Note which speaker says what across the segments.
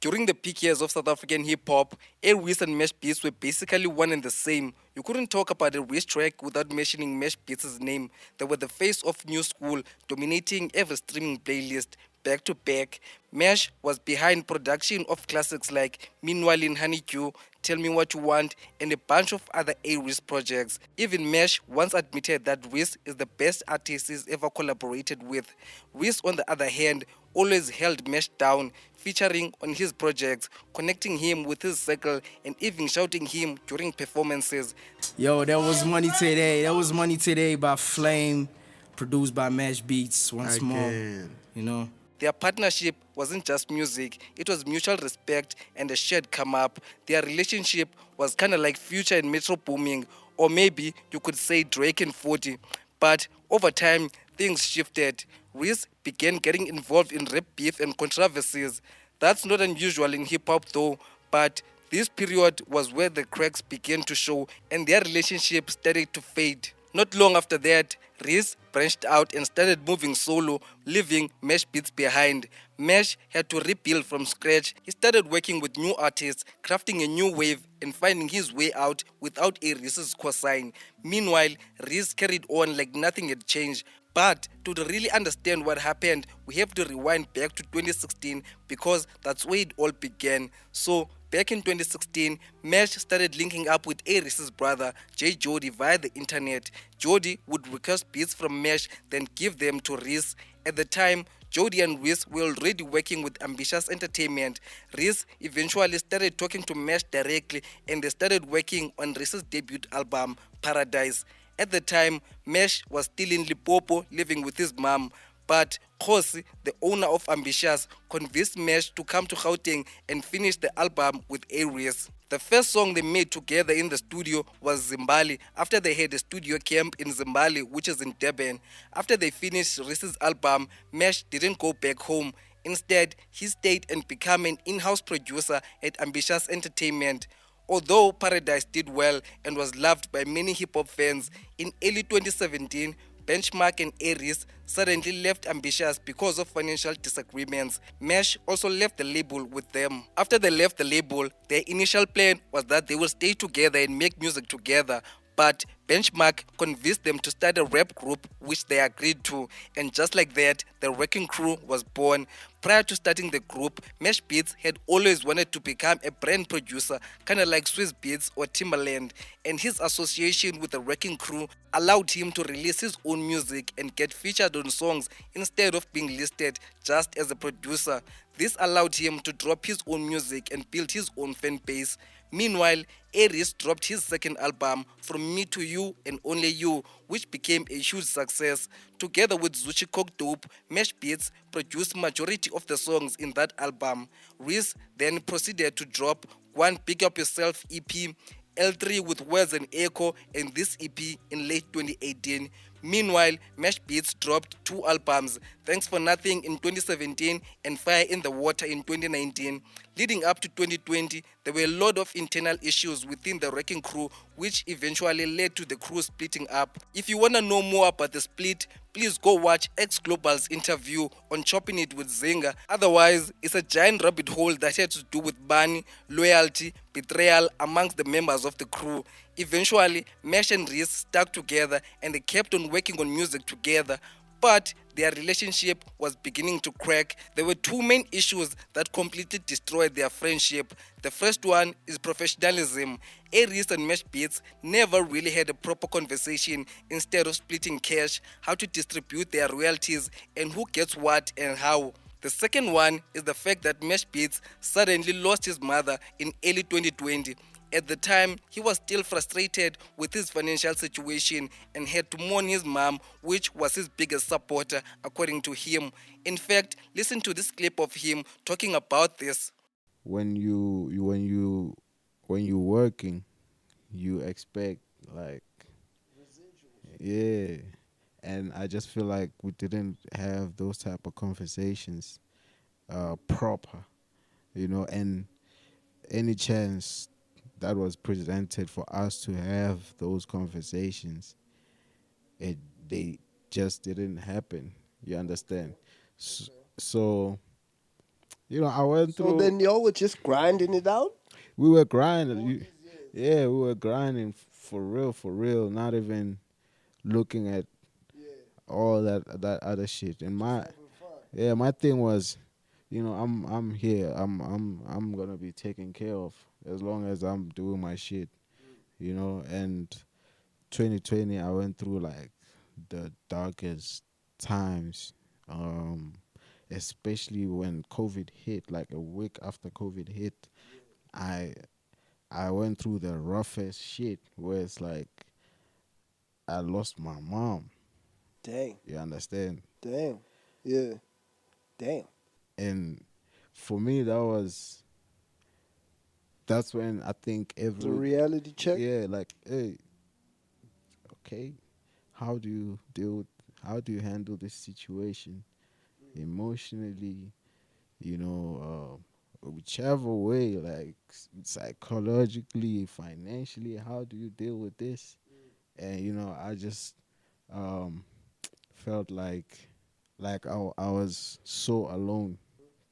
Speaker 1: During the peak years of South African hip-hop, A-Reece and MashBeatz were basically one and the same. You couldn't talk about a Reece track without mentioning MashBeatz' name. They were the face of new school, dominating every streaming playlist, back to back. Mash was behind production of classics like Meanwhile in Honeydew, Tell Me What You Want, and a bunch of other A-Reece projects. Even Mash once admitted that Reece is the best artist he's ever collaborated with. Reece, on the other hand, always held Mash down, featuring on his projects, connecting him with his circle, and even shouting him during performances.
Speaker 2: Yo, that was Money Today. That was Money Today by Flame, produced by MashBeatz once more. You know.
Speaker 1: Their partnership wasn't just music, it was mutual respect and a shared come up. Their relationship was kind of like Future and Metro Booming, or maybe you could say Drake and 40. But over time, things shifted. Reece began getting involved in rap beef and controversies. That's not unusual in hip hop though, but this period was where the cracks began to show and their relationship started to fade. Not long after that, Reece branched out and started moving solo, leaving MashBeatz behind. Mash had to rebuild from scratch. He started working with new artists, crafting a new wave and finding his way out without A-Reece's cosign. Meanwhile, Reece carried on like nothing had changed. But to really understand what happened, we have to rewind back to 2016 because that's where it all began. So back in 2016, Mash started linking up with A-Reece's brother, J. Jody, via the internet. Jody would request beats from Mash, then give them to Reece. At the time, Jody and Reece were already working with Ambitious Entertainment. Reece eventually started talking to Mash directly and they started working on Reece's debut album, Paradise. At the time, Mash was still in Limpopo living with his mom. But Khosi, the owner of Ambitious, convinced Mash to come to Gauteng and finish the album with A-Reece. The first song they made together in the studio was Zimbali after they had a studio camp in Zimbali, which is in Durban. After they finished Reece's album, Mash didn't go back home. Instead, he stayed and became an in-house producer at Ambitious Entertainment. Although Paradise did well and was loved by many hip-hop fans, in early 2017, Benchmark and A-Reece suddenly left Ambitious because of financial disagreements. Mash also left the label with them. After they left the label, their initial plan was that they will stay together and make music together. But Benchmark convinced them to start a rap group, which they agreed to, and just like that, the Wrecking Crew was born. Prior to starting the group, MashBeatz had always wanted to become a brand producer, kinda like Swiss Beats or Timbaland, and his association with the Wrecking Crew allowed him to release his own music and get featured on songs instead of being listed just as a producer. This allowed him to drop his own music and build his own fan base. Meanwhile, A-Reece dropped his second album, From Me to You and Only You, which became a huge success. Together with Zuchi Dope, MashBeatz produced majority of the songs in that album. Reece then proceeded to drop One Pick Up Yourself EP, L3 with Words and Echo, and this EP in late 2018. Meanwhile, MashBeatz dropped two albums, Thanks for Nothing in 2017 and Fire in the Water in 2019. Leading up to 2020, there were a lot of internal issues within the Wrecking Crew, which eventually led to the crew splitting up. If you want to know more about the split, please go watch X Global's interview on Chopping It with Zinga. Otherwise, it's a giant rabbit hole that had to do with money, loyalty, betrayal amongst the members of the crew. Eventually, Mash and Reece stuck together and they kept on working on music together. But their relationship was beginning to crack. There were two main issues that completely destroyed their friendship. The first one is professionalism. A-Reece and MashBeatz never really had a proper conversation instead of splitting cash, how to distribute their royalties, and who gets what and how. The second one is the fact that MashBeatz suddenly lost his mother in early 2020. At the time, he was still frustrated with his financial situation and had to mourn his mom, which was his biggest supporter, according to him. In fact, listen to this clip of him talking about this.
Speaker 3: When you working, you expect like yeah, and I just feel like we didn't have those type of conversations proper, and any chance that was presented for us to have those conversations, it they just didn't happen. You understand? So You know, I went
Speaker 4: So
Speaker 3: through.
Speaker 4: then y'all were just grinding it out?
Speaker 3: We were grinding. Yeah, we were grinding for real. Not even looking at all that other shit. And my thing was, you know, I'm here. I'm gonna be taken care of as long as I'm doing my shit. You know, and 2020 I went through like the darkest times. Especially when COVID hit, like a week after COVID hit, I I went through the roughest shit where it's like I lost my mom.
Speaker 4: Dang,
Speaker 3: You understand?
Speaker 4: damn, yeah, damn.
Speaker 3: And for me, that's when I think
Speaker 4: It's a reality check.
Speaker 3: yeah, like, hey, okay, how do you how do you handle this situation emotionally? You know, whichever way, like psychologically, financially, how do you deal with this? And you know, I just um felt like I was so alone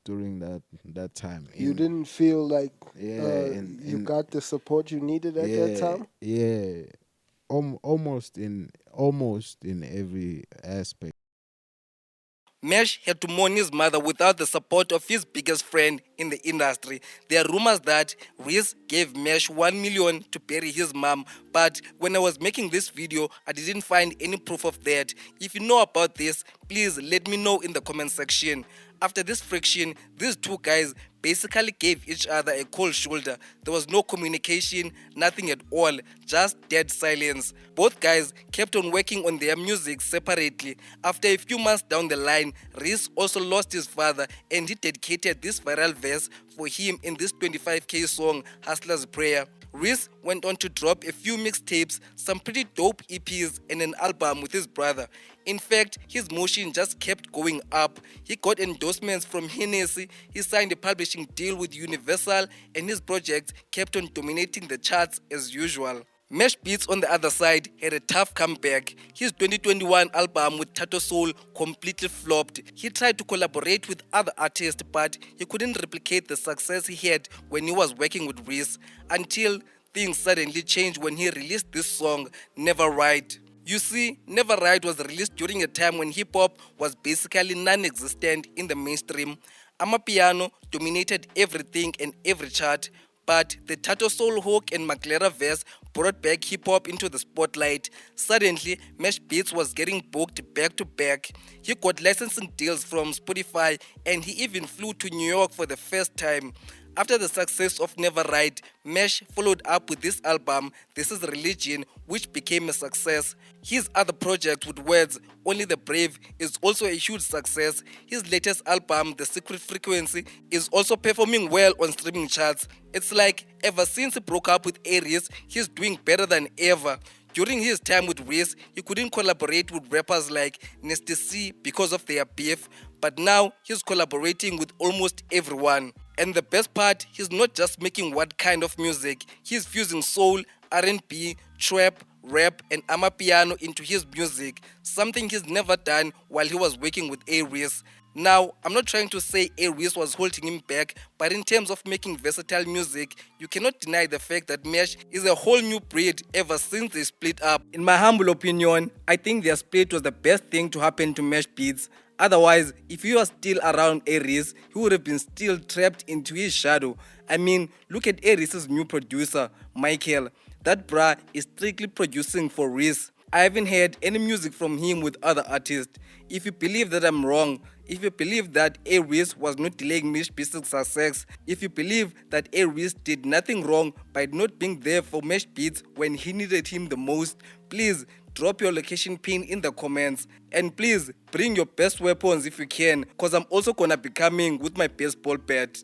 Speaker 3: during that time.
Speaker 4: You didn't feel like
Speaker 3: Yeah,
Speaker 4: you got the support you needed at that
Speaker 3: yeah,
Speaker 4: time?
Speaker 3: yeah, almost in every aspect.
Speaker 1: Mesh had to mourn his mother without the support of his biggest friend in the industry. There are rumors that Reece gave Mesh 1 million to bury his mom, but when I was making this video, I didn't find any proof of that. If you know about this, please let me know in the comment section. After this friction, these two guys basically gave each other a cold shoulder. There was no communication, nothing at all, just dead silence. Both guys kept on working on their music separately. After a few months down the line, Reece also lost his father and he dedicated this viral verse for him in this 25k song, Hustler's Prayer. Reece went on to drop a few mixtapes, some pretty dope EPs, and an album with his brother. In fact, his motion just kept going up. He got endorsements from Hennessy, he signed a publishing deal with Universal, and his projects kept on dominating the charts as usual. MashBeatz on the other side had a tough comeback. His 2021 album with Tattoo Soul completely flopped. He tried to collaborate with other artists, but he couldn't replicate the success he had when he was working with Reece, until things suddenly changed when he released this song, Never Right. You see, Never Right was released during a time when hip hop was basically non existent in the mainstream. Amapiano dominated everything and every chart, but the Tattoo Soul hook and Maglera verse brought back hip hop into the spotlight. Suddenly, MashBeatz was getting booked back to back. He got licensing deals from Spotify and he even flew to New York for the first time. After the success of Never Right, Mesh followed up with this album, This Is Religion, which became a success. His other project with Words, Only the Brave, is also a huge success. His latest album, The Secret Frequency, is also performing well on streaming charts. It's like ever since he broke up with A-Reece, he's doing better than ever. During his time with Reece, he couldn't collaborate with rappers like Nasty C because of their beef, but now he's collaborating with almost everyone. And the best part, he's not just making one kind of music, he's fusing soul, R&B, trap, rap, and amapiano into his music, something he's never done while he was working with A-Reece. Now, I'm not trying to say A-Reece was holding him back, but in terms of making versatile music, you cannot deny the fact that Mesh is a whole new breed ever since they split up. In my humble opinion, I think their split was the best thing to happen to MashBeatz. Otherwise, if he was still around A-Reece, he would have been still trapped into his shadow. I mean, look at A-Reece's new producer, Michael. That brah is strictly producing for Reece. I haven't heard any music from him with other artists. If you believe that I'm wrong, if you believe that A-Reece was not delaying MashBeatz's success, if you believe that A-Reece did nothing wrong by not being there for MashBeatz when he needed him the most, please drop your location pin in the comments. And please bring your best weapons if you can, cause I'm also gonna be coming with my baseball bat.